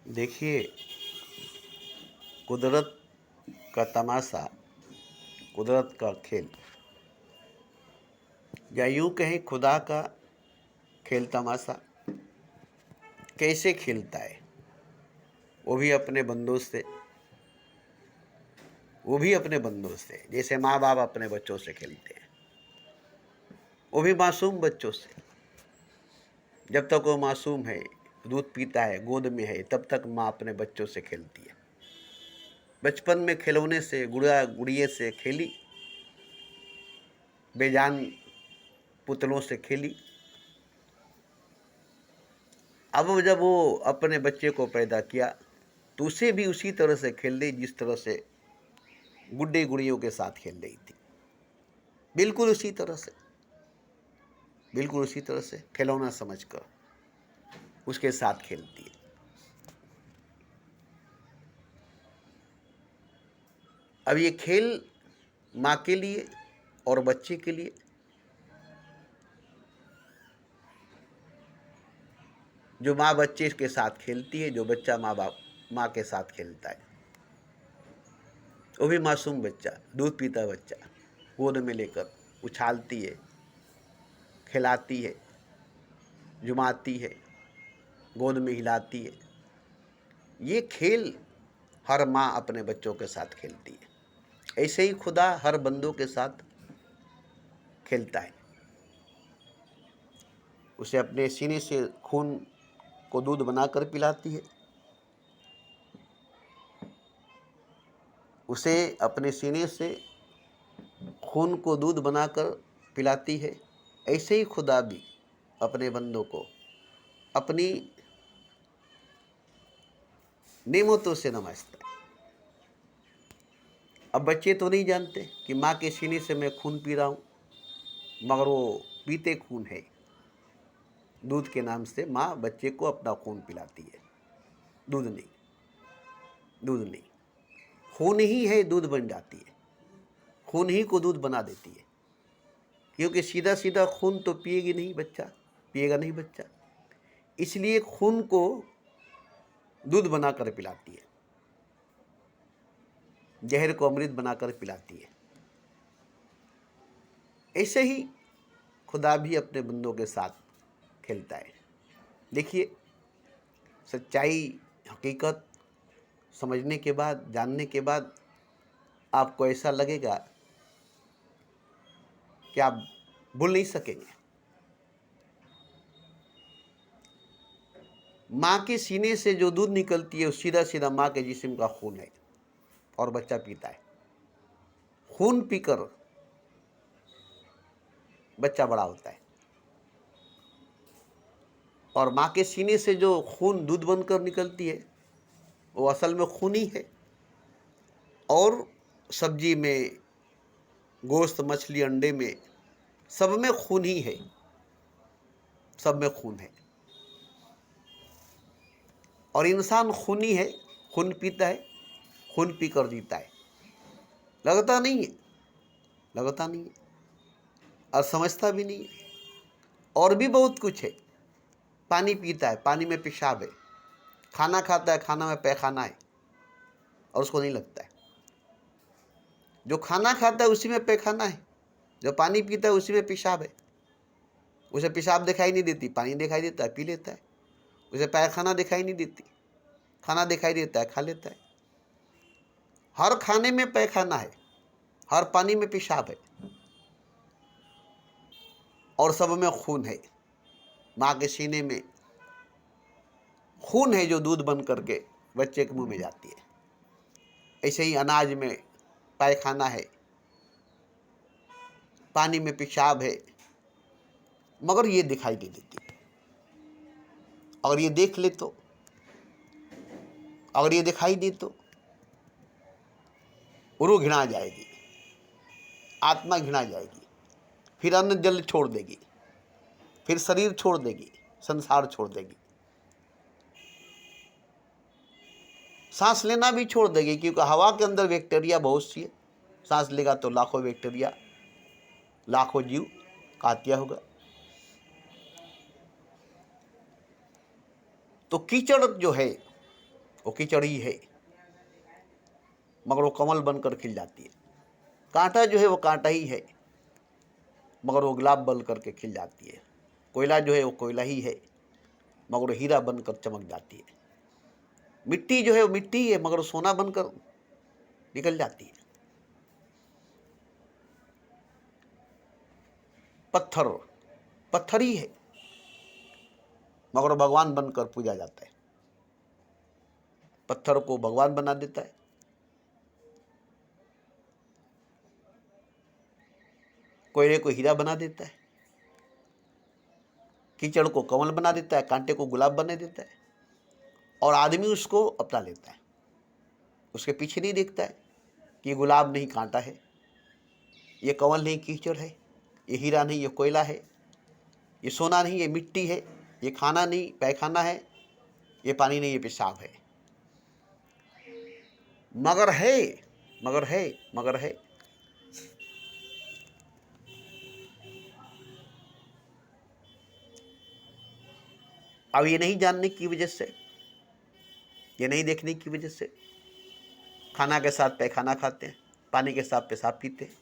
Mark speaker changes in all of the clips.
Speaker 1: देखिए, कुदरत का तमाशा, कुदरत का खेल, या यूं कहें खुदा का खेल तमाशा कैसे खेलता है। वो भी अपने बंदों से, जैसे माँ बाप अपने बच्चों से खेलते हैं। वो भी मासूम बच्चों से। जब तक वो मासूम है, दूध पीता है, गोद में है, तब तक माँ अपने बच्चों से खेलती है। बचपन में खिलौने से, गुड़िया गुड़िए से खेली, बेजान पुतलों से खेली। अब जब वो अपने बच्चे को पैदा किया तो उसे भी उसी तरह से खेल रही जिस तरह से गुड्डे गुड़ियों के साथ खेल रही थी। बिल्कुल उसी तरह से खिलौना समझकर उसके साथ खेलती है। अब ये खेल माँ के लिए और बच्चे के लिए, जो माँ बच्चे के साथ खेलती है, जो बच्चा माँ के साथ खेलता है, वो भी मासूम बच्चा, दूध पीता बच्चा, गोद में लेकर उछालती है, खिलाती है, जुमाती है, गोद में हिलाती है। ये खेल हर माँ अपने बच्चों के साथ खेलती है। ऐसे ही खुदा हर बंदों के साथ खेलता है। उसे अपने सीने से खून को दूध बनाकर पिलाती है। उसे अपने सीने से खून को दूध बनाकर पिलाती है। ऐसे ही खुदा भी अपने बंदों को अपनी नेमतों से नवाजता है। अब बच्चे तो नहीं जानते कि माँ के सीने से मैं खून पी रहा हूँ, मगर वो पीते खून है। दूध के नाम से माँ बच्चे को अपना खून पिलाती है। दूध नहीं, खून ही है, दूध बन जाती है। खून ही को दूध बना देती है, क्योंकि सीधा सीधा खून तो पिएगा नहीं बच्चा। इसलिए खून को दूध बनाकर पिलाती है, जहर को अमृत बनाकर पिलाती है। ऐसे ही खुदा भी अपने बंदों के साथ खेलता है। देखिए, सच्चाई, हकीकत समझने के बाद, जानने के बाद आपको ऐसा लगेगा कि आप भूल नहीं सकेंगे। माँ के सीने से जो दूध निकलती है वो सीधा सीधा माँ के जिस्म का खून है, और बच्चा पीता है। खून पीकर बच्चा बड़ा होता है। और माँ के सीने से जो खून दूध बनकर निकलती है वो असल में खून ही है। और सब्जी में, गोश्त, मछली, अंडे में, सब में खून ही है, सब में खून है। और इंसान खूनी है, खून पीता है, खून पीकर जीता है। लगता नहीं है और समझता भी नहीं है। और भी बहुत कुछ है। पानी पीता है, पानी में पेशाब है। खाना खाता है, खाना में पैखाना है, और उसको नहीं लगता है। जो खाना खाता है उसी में पैखाना है, जो पानी पीता है उसी में पेशाब है। उसे पेशाब दिखाई नहीं देती, पानी दिखाई देता है, पी लेता है। उसे पैखाना दिखाई नहीं देती, खाना दिखाई देता है, खा लेता है। हर खाने में पैखाना है, हर पानी में पेशाब है, और सब में खून है। माँ के सीने में खून है जो दूध बन करके बच्चे के मुंह में जाती है। ऐसे ही अनाज में पैखाना है, पानी में पेशाब है, मगर ये दिखाई नहीं देती। अगर ये देख ले तो, अगर ये दिखाई दे तो रूह घिना जाएगी, आत्मा घिना जाएगी, फिर अन्न जल छोड़ देगी, फिर शरीर छोड़ देगी, संसार छोड़ देगी, सांस लेना भी छोड़ देगी। क्योंकि हवा के अंदर बैक्टीरिया बहुत सी है। सांस लेगा तो लाखों बैक्टीरिया, लाखों जीव का हत्या होगा। तो कीचड़ जो है वो कीचड़ ही है, मगर वो कमल बनकर खिल जाती है। कांटा जो है वो कांटा ही है, मगर वो गुलाब बन करके खिल जाती है। कोयला जो है वो कोयला ही है, मगर वो हीरा बनकर चमक जाती है। मिट्टी जो है वो मिट्टी ही है, मगर वो सोना बनकर निकल जाती है। पत्थर पत्थर ही है, मगर वो भगवान बनकर पूजा जाता है। पत्थर को भगवान बना देता है, कोयले को हीरा बना देता है, कीचड़ को कमल बना देता है, कांटे को गुलाब बना देता है, और आदमी उसको अपना लेता है। उसके पीछे नहीं देखता है कि ये गुलाब नहीं कांटा है, ये कमल नहीं कीचड़ है, ये हीरा नहीं ये कोयला है, ये सोना नहीं ये मिट्टी है, ये खाना नहीं पैखाना है, ये पानी नहीं ये पेशाब है। मगर है, मगर है, मगर है। अब ये नहीं जानने की वजह से, ये नहीं देखने की वजह से खाना के साथ पैखाना खाते हैं, पानी के साथ पेशाब पीते हैं।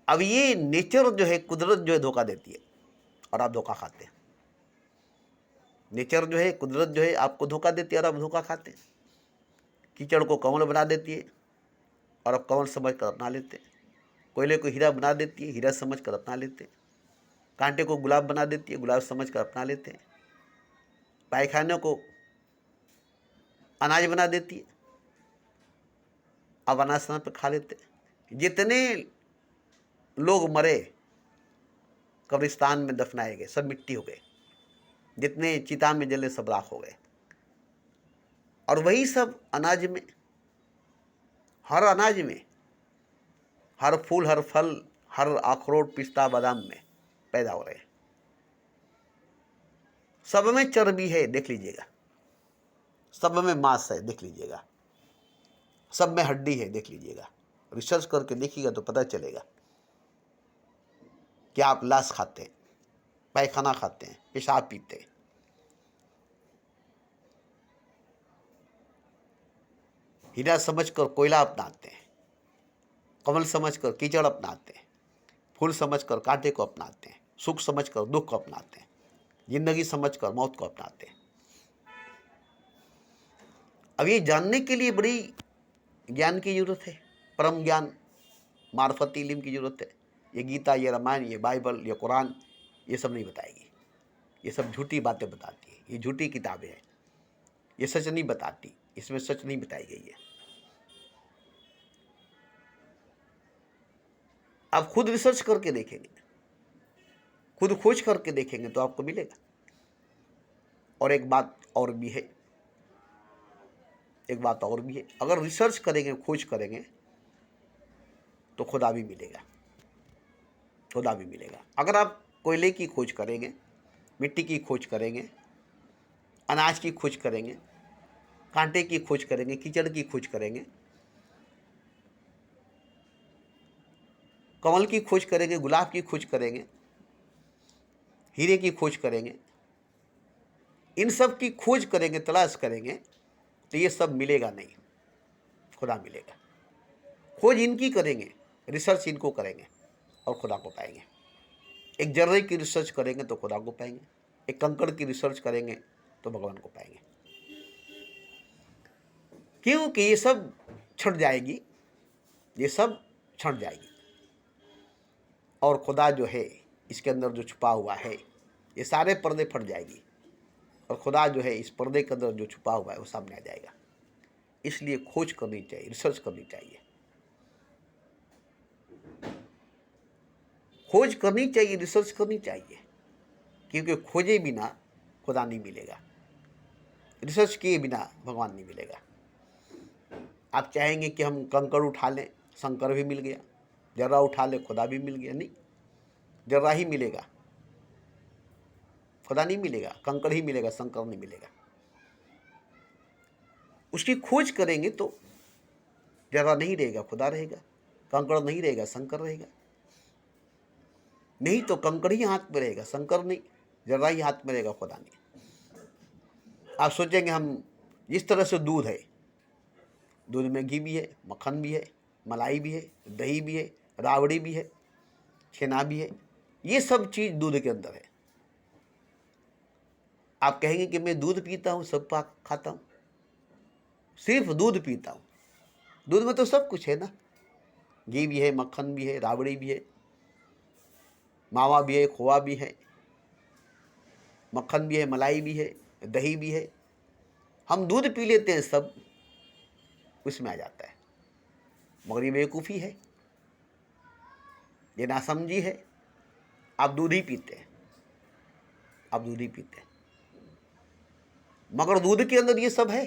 Speaker 1: अब ये नेचर जो है, कुदरत जो है धोखा देती है और आप धोखा खाते हैं। नेचर जो है, कुदरत जो है आपको धोखा देती है और आप धोखा खाते हैं। कीचड़ को कमल बना देती है और आप कमल समझ कर अपना लेते हैं। कोयले को हीरा बना देती है, हीरा समझ कर अपना लेते हैं। कांटे को गुलाब बना देती है, गुलाब समझ कर अपना लेते हैं। पायखाने को अनाज बना देती है, अब अनाज समय पर खा लेते हैं। जितने लोग मरे, कब्रिस्तान में दफनाए गए, सब मिट्टी हो गए। जितने चिता में जले सब राख हो गए। और वही सब अनाज में, हर अनाज में, हर फूल, हर फल, हर अखरोट, पिस्ता, बादाम में पैदा हो रहे हैं। सब में चर्बी है, देख लीजिएगा। सब में मांस है, देख लीजिएगा। सब में हड्डी है, देख लीजिएगा। रिसर्च करके देखिएगा तो पता चलेगा कि आप लाश खाते हैं, पैखाना खाते हैं, पेशाब पीते हैं। हीरा समझकर कोयला अपनाते हैं, कमल समझकर कीचड़ अपनाते हैं, फूल समझकर कांटे को अपनाते हैं, सुख समझकर दुख को अपनाते हैं, जिंदगी समझकर मौत को अपनाते हैं। अब ये जानने के लिए बड़ी ज्ञान की जरूरत है, परम ज्ञान, मार्फती इल्म की जरूरत है। ये गीता, ये रामायण, ये बाइबल, ये कुरान, ये सब नहीं बताएगी। ये सब झूठी बातें बताती है, ये झूठी किताबें हैं, ये सच नहीं बताती, इसमें सच नहीं बताई गई है। आप खुद रिसर्च करके देखेंगे, खुद खोज करके देखेंगे तो आपको मिलेगा। और एक बात और भी है, एक बात और भी है, अगर रिसर्च करेंगे, खोज करेंगे तो खुदा भी मिलेगा, खुदा भी मिलेगा। अगर आप कोयले की खोज करेंगे, मिट्टी की खोज करेंगे, अनाज की खोज करेंगे, कांटे की खोज करेंगे, कीचड़ की खोज करेंगे, कमल की खोज करेंगे, गुलाब की खोज करेंगे, हीरे की खोज करेंगे, इन सब की खोज करेंगे, तलाश करेंगे, तो ये सब मिलेगा नहीं, खुदा मिलेगा। खोज इनकी करेंगे, रिसर्च इनको करेंगे और खुदा को पाएंगे। एक जर्रे की रिसर्च करेंगे तो खुदा को पाएंगे, एक कंकड़ की रिसर्च करेंगे तो भगवान को पाएंगे। क्योंकि ये सब छट जाएगी, ये सब छट जाएगी, और खुदा जो है इसके अंदर जो छुपा हुआ है, ये सारे पर्दे फट जाएगी, और खुदा जो है इस पर्दे के अंदर जो छुपा हुआ है वो सामने आ जाएगा। इसलिए खोज करनी चाहिए, रिसर्च करनी चाहिए, खोज करनी चाहिए, रिसर्च करनी चाहिए। क्योंकि खोजे बिना खुदा नहीं मिलेगा, रिसर्च किए बिना भगवान नहीं मिलेगा। आप चाहेंगे कि हम कंकड़ उठा लें, शंकर भी मिल गया, जर्रा उठा ले, खुदा भी मिल गया, नहीं, जर्रा ही मिलेगा, खुदा नहीं मिलेगा। कंकड़ ही मिलेगा, शंकर नहीं मिलेगा। उसकी खोज करेंगे तो जर्रा नहीं रहेगा, खुदा रहेगा, कंकड़ नहीं रहेगा, शंकर रहेगा। नहीं तो कंकड़ ही हाथ में रहेगा, शंकर नहीं। जर्रा ही हाथ में रहेगा, खुदा नहीं। आप सोचेंगे हम जिस तरह से दूध है, दूध में घी भी है, मक्खन भी है, मलाई भी है, दही भी है, राबड़ी भी है, छेना भी है, ये सब चीज़ दूध के अंदर है। आप कहेंगे कि मैं दूध पीता हूँ, सब पाक खाता हूँ, सिर्फ दूध पीता हूँ। दूध में तो सब कुछ है ना, घी भी है, मक्खन भी है, राबड़ी भी है, मावा भी है, खोआ भी है, मक्खन भी है, मलाई भी है, दही भी है। हम दूध पी लेते हैं, सब उसमें आ जाता है। मगर ये बेवकूफ़ी है, ये नासमझी है। आप दूध ही पीते हैं, आप दूध ही पीते हैं, मगर दूध के अंदर ये सब है,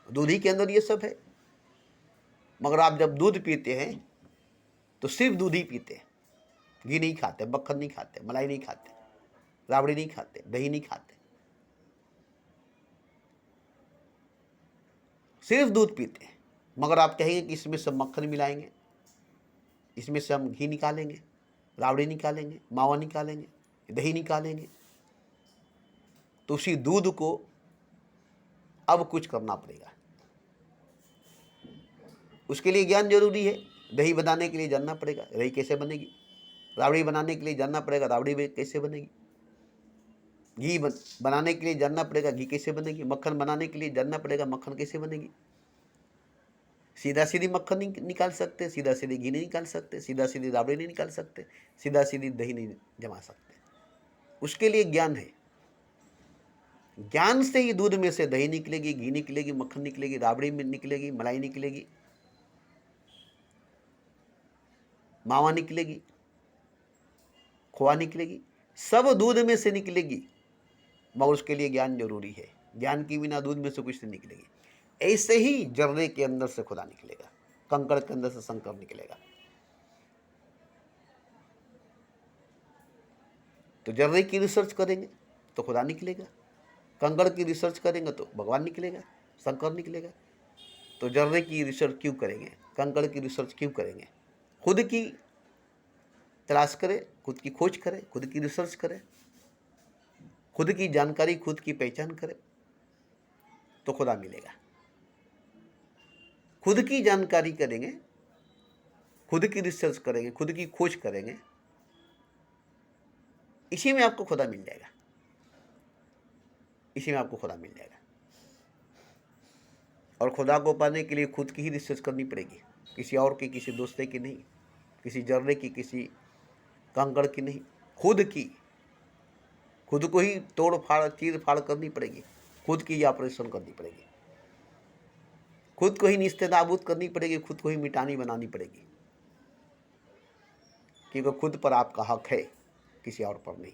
Speaker 1: दूध ही के अंदर ये सब है। मगर आप जब दूध पीते हैं तो सिर्फ दूध ही पीते हैं, घी नहीं खाते, मक्खन नहीं खाते, मलाई नहीं खाते, राबड़ी नहीं खाते, दही नहीं खाते, सिर्फ दूध पीते हैं। मगर आप कहेंगे कि इसमें सब मक्खन मिलाएंगे, इसमें से हम घी निकालेंगे, राबड़ी निकालेंगे, मावा निकालेंगे, दही निकालेंगे, तो उसी दूध को अब कुछ करना पड़ेगा। उसके लिए ज्ञान जरूरी है। दही बनाने के लिए जानना पड़ेगा दही कैसे बनेगी, राबड़ी बनाने के लिए जानना पड़ेगा राबड़ी कैसे बनेगी, घी बनाने के लिए जानना पड़ेगा घी कैसे बनेगी, मक्खन बनाने के लिए जानना पड़ेगा मक्खन कैसे बनेगी। सीधा सीधी मक्खन नहीं निकाल सकते, सीधा सीधी घी नहीं निकाल सकते, सीधा सीधी राबड़ी नहीं निकाल सकते, सीधा सीधी दही नहीं जमा सकते। उसके लिए ज्ञान है। ज्ञान से ही दूध में से दही निकलेगी, घी निकलेगी, मक्खन निकलेगी, राबड़ी में निकलेगी, मलाई निकलेगी, मावा निकलेगी, खोआ निकलेगी, सब दूध में से निकलेगी। मगर उसके लिए ज्ञान जरूरी है। ज्ञान के बिना दूध में से कुछ नहीं निकलेगी। ऐसे ही जर्रे के अंदर से खुदा निकलेगा, कंकड़ के अंदर से शंकर निकलेगा। तो जर्रे की रिसर्च करेंगे तो खुदा निकलेगा, कंकड़ की रिसर्च करेंगे तो भगवान निकलेगा, शंकर निकलेगा। तो जर्रे की रिसर्च क्यों करेंगे, कंकड़ की रिसर्च क्यों करेंगे? खुद की तलाश करें, खुद की खोज करें, खुद की रिसर्च करें, खुद की जानकारी, खुद की पहचान करें तो खुदा मिलेगा। खुद की जानकारी करेंगे, खुद की रिसर्च करेंगे, खुद की खोज करेंगे, इसी में आपको खुदा मिल जाएगा, इसी में आपको खुदा मिल जाएगा। और खुदा को पाने के लिए खुद की ही रिसर्च करनी पड़ेगी, किसी और की, किसी दोस्ते की नहीं, किसी जर्रे की, किसी कंकड़ की नहीं, खुद की। खुद को ही तोड़ फाड़, चीर फाड़ करनी पड़ेगी, खुद की ही ऑपरेशन करनी पड़ेगी, खुद को ही निस्तेनाबूद करनी पड़ेगी, खुद को ही मिटानी बनानी पड़ेगी। क्योंकि खुद पर आपका हक है, किसी और पर नहीं।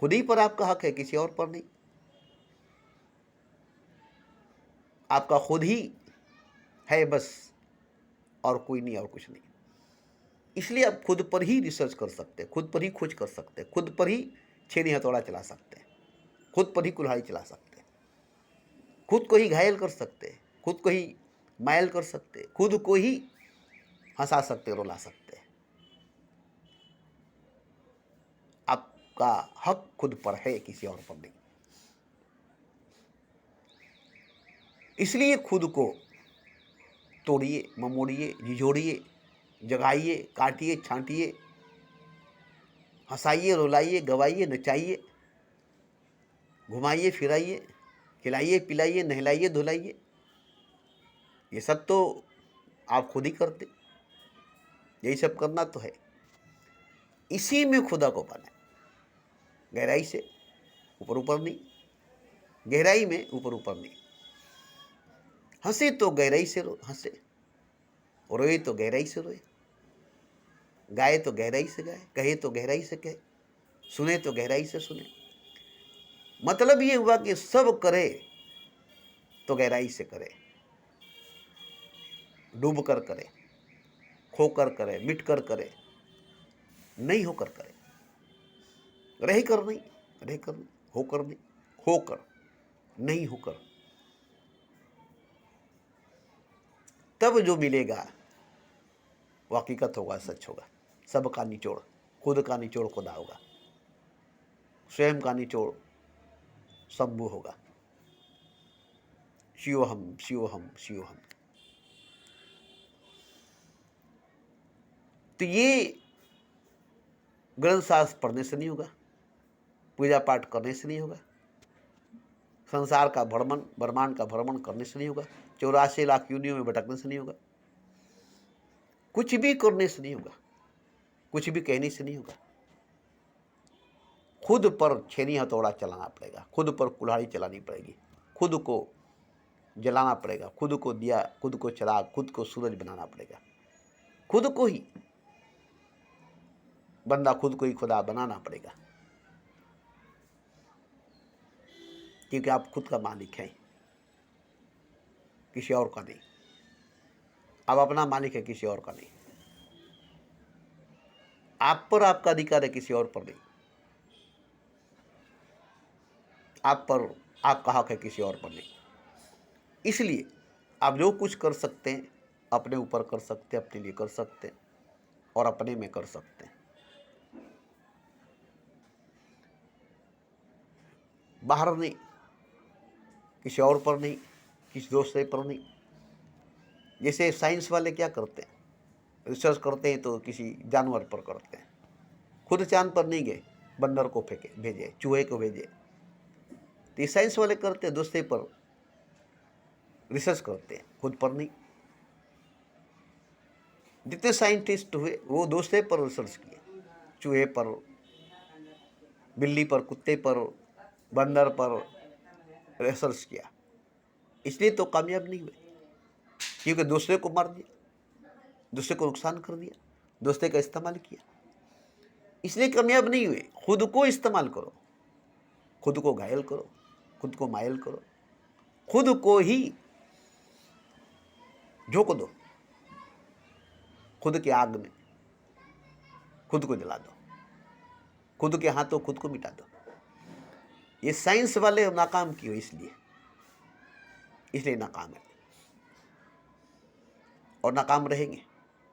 Speaker 1: खुद ही पर आपका हक है, किसी और पर नहीं। आपका खुद ही है बस, और कोई नहीं, और कुछ नहीं। इसलिए आप खुद पर ही रिसर्च कर सकते हैं, खुद पर ही खोज कर सकते हैं, खुद पर ही छेनी हथौड़ा चला सकते हैं, खुद पर ही कुल्हाड़ी चला सकते हैं, खुद को ही घायल कर सकते हैं, खुद को ही मायल कर सकते हैं, खुद को ही हंसा सकते, रुला सकते हैं। आपका हक खुद पर है, किसी और पर नहीं। इसलिए खुद को तोड़िए, ममोड़िए, झिझोड़िए, जगाइए, काटिए, छांटिए, हंसाइए, रुलाइए, गवाइए, नचाइए, घुमाइए, फिराइए, खिलाइए, पिलाइए, नहलाइए, धुलाइए। ये सब तो आप खुद ही करते, यही सब करना तो है। इसी में खुदा को पाना है, गहराई से, ऊपर ऊपर नहीं, गहराई में, ऊपर ऊपर नहीं। हंसे तो गहराई से हंसे, रोए तो गहराई से रोए, गाए तो गहराई से गाए, कहे तो गहराई से कहे, सुने तो गहराई से सुने। मतलब ये हुआ कि सब करे तो गहराई से करे, डूब कर करे, खोकर करे, मिट कर करे, नहीं होकर करे, रह कर नहीं, रह कर नहीं, होकर नहीं, होकर नहीं, होकर। तब जो मिलेगा वो हकीकत होगा, सच होगा। सबका निचोड़, खुद का निचोड़ खुदा होगा, स्वयं का निचोड़ शंभु होगा। शिवोहम शिवोहम शिवोहम। तो ये ग्रंथ शास्त्र पढ़ने से नहीं होगा, पूजा पाठ करने से नहीं होगा, संसार का भ्रमण ब्रह्मांड का भ्रमण करने से नहीं होगा, 84 लाख योनियों में भटकने से नहीं होगा, कुछ भी करने से नहीं होगा, कुछ भी कहने से नहीं होगा। खुद पर छेनी हथौड़ा चलाना पड़ेगा, खुद पर कुल्हाड़ी चलानी पड़ेगी, खुद को जलाना पड़ेगा, खुद को दिया, खुद को चिराग, खुद को सूरज बनाना पड़ेगा, खुद को ही बंदा, खुद को ही खुदा बनाना पड़ेगा, क्योंकि आप खुद का मालिक हैं, किसी और का नहीं। आप अपना मालिक है, किसी और का नहीं। आप पर आपका अधिकार है, किसी और पर नहीं। आप पर आपका हक है, किसी और पर नहीं। इसलिए आप जो कुछ कर सकते हैं अपने ऊपर कर सकते हैं, अपने लिए कर सकते हैं और अपने में कर सकते हैं, बाहर नहीं, किसी और पर नहीं, किसी दूसरे पर नहीं। जैसे साइंस वाले क्या करते हैं, रिसर्च करते हैं तो किसी जानवर पर करते हैं, खुद चांद पर नहीं गए, बंदर को फेंके भेजे, चूहे को भेजे। तो ये साइंस वाले करते हैं, दूसरे पर रिसर्च करते हैं, खुद पर नहीं। जितने साइंटिस्ट हुए वो दूसरे पर रिसर्च किए, चूहे पर, बिल्ली पर, कुत्ते पर, बंदर पर रिसर्च किया, इसलिए तो कामयाब नहीं हुए, क्योंकि दूसरे को मार दिया, दूसरे को नुकसान कर दिया, दूसरे का इस्तेमाल किया, इसलिए कामयाब नहीं हुए। खुद को इस्तेमाल करो, खुद को घायल करो, खुद को मायल करो, खुद को ही झोंक दो, खुद की आग में खुद को जला दो, खुद के हाथों खुद को मिटा दो। ये साइंस वाले नाकाम क्यों? इसलिए नाकाम है और नाकाम रहेंगे,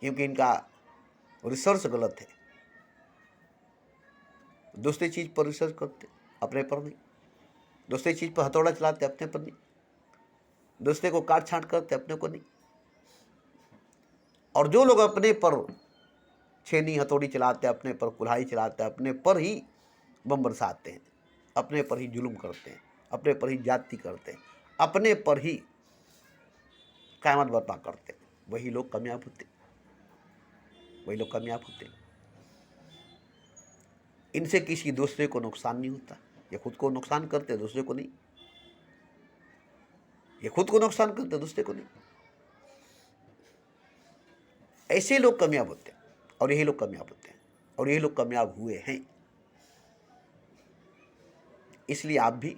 Speaker 1: क्योंकि इनका रिसर्च गलत है। दूसरी चीज पर रिसर्च करते, अपने पर नहीं। दूसरी चीज पर हथौड़ा चलाते, अपने पर नहीं। दूसरे को काट छांट करते, अपने को नहीं। और जो लोग अपने पर छेनी हथौड़ी चलाते, अपने पर कुल्हाड़ी चलाते, अपने पर ही बम बरसाते हैं, अपने पर ही जुल्म करते हैं, अपने पर ही जाति करते हैं, अपने पर ही क़यामत बर्पा करते हैं, वही लोग कामयाब होते, वही लोग कामयाब होते। इनसे किसी दूसरे को नुकसान नहीं होता। ये खुद को नुकसान करते, दूसरे को नहीं। ये खुद को नुकसान करते, दूसरे को नहीं। ऐसे लोग कामयाब होते हैं और यही लोग कामयाब होते हैं और यही लोग कामयाब हुए हैं। इसलिए आप भी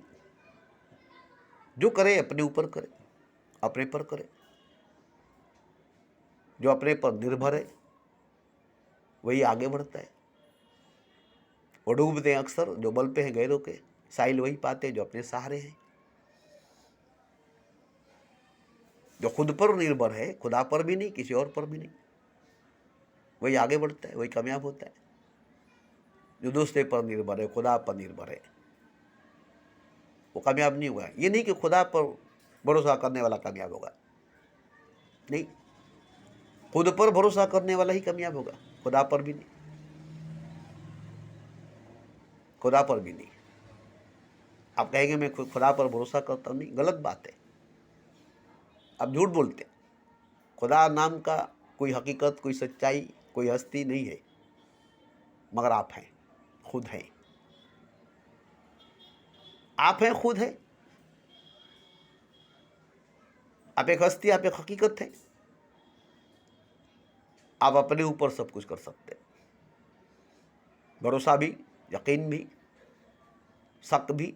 Speaker 1: जो करें अपने ऊपर करें, अपने पर करें। जो अपने पर निर्भर है वही आगे बढ़ता है। वो डूबते हैं अक्सर जो बल पे हैं गैरों के, साहिल वही पाते हैं जो अपने सहारे हैं। जो खुद पर निर्भर है, खुदा पर भी नहीं, किसी और पर भी नहीं, वही आगे बढ़ता है, वही कामयाब होता है। जो दूसरे पर निर्भर है, खुदा पर निर्भर है, वो कामयाब नहीं हुआ। ये नहीं कि खुदा पर भरोसा करने वाला कामयाब होगा, नहीं, खुद पर भरोसा करने वाला ही कामयाब होगा, खुदा पर भी नहीं, खुदा पर भी नहीं। आप कहेंगे मैं खुदा पर भरोसा करता नहीं, गलत बात है, आप झूठ बोलते। खुदा नाम का कोई हकीकत, कोई सच्चाई, कोई हस्ती नहीं है, मगर आप हैं, खुद हैं। आप हैं, खुद हैं। आप एक हस्ती, आप एक हकीकत है। आप अपने ऊपर सब कुछ कर सकते हैं, भरोसा भी, यकीन भी, शक भी,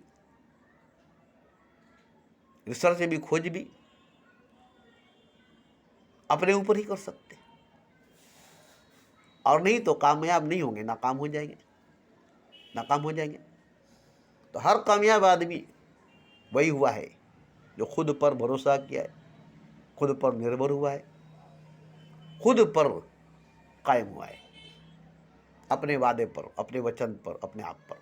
Speaker 1: रिसर्च भी, खोज भी अपने ऊपर ही कर सकते हैं। और नहीं तो कामयाब नहीं होंगे, नाकाम हो जाएंगे, नाकाम हो जाएंगे। तो हर कामयाब आदमी वही हुआ है जो खुद पर भरोसा किया है, खुद पर निर्भर हुआ है, खुद पर कायम हुआ है, अपने वादे पर, अपने वचन पर, अपने आप पर।